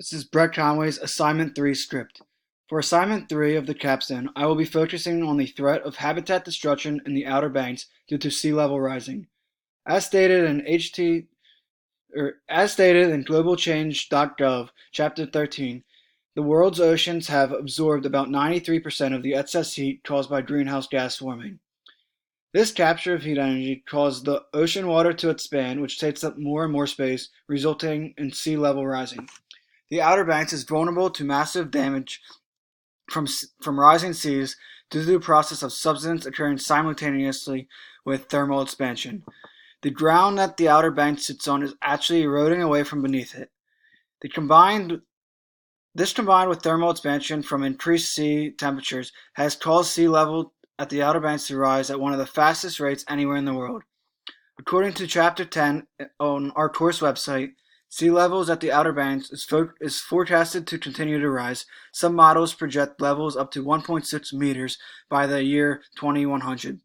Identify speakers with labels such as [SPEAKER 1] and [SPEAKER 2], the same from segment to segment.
[SPEAKER 1] This is Brett Conway's Assignment 3 script. For Assignment 3 of the Capstone, I will be focusing on the threat of habitat destruction in the Outer Banks due to sea level rising. As stated in globalchange.gov, Chapter 13, the world's oceans have absorbed about 93% of the excess heat caused by greenhouse gas warming. This capture of heat energy caused the ocean water to expand, which takes up more and more space, resulting in sea level rising. The Outer Banks is vulnerable to massive damage from rising seas due to the process of subsidence occurring simultaneously with thermal expansion. The ground that the Outer Banks sits on is actually eroding away from beneath it. This combined with thermal expansion from increased sea temperatures has caused sea level at the Outer Banks to rise at one of the fastest rates anywhere in the world. According to Chapter 10 on our course website, sea levels at the Outer Banks is forecasted to continue to rise. Some models project levels up to 1.6 meters by the year 2100.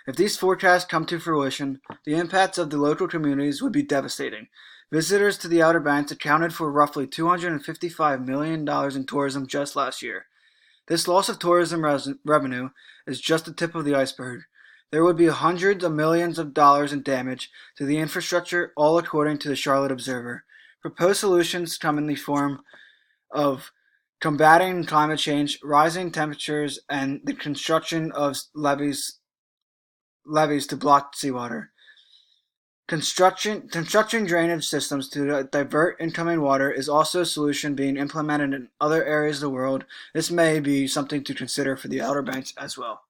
[SPEAKER 1] If these forecasts come to fruition, the impacts of the local communities would be devastating. Visitors to the Outer Banks accounted for roughly $255 million in tourism just last year. This loss of tourism revenue is just the tip of the iceberg. There would be hundreds of millions of dollars in damage to the infrastructure, all according to the Charlotte Observer. Proposed solutions come in the form of combating climate change, rising temperatures, and the construction of levees to block seawater. Constructing drainage systems to divert incoming water is also a solution being implemented in other areas of the world. This may be something to consider for the Outer Banks as well.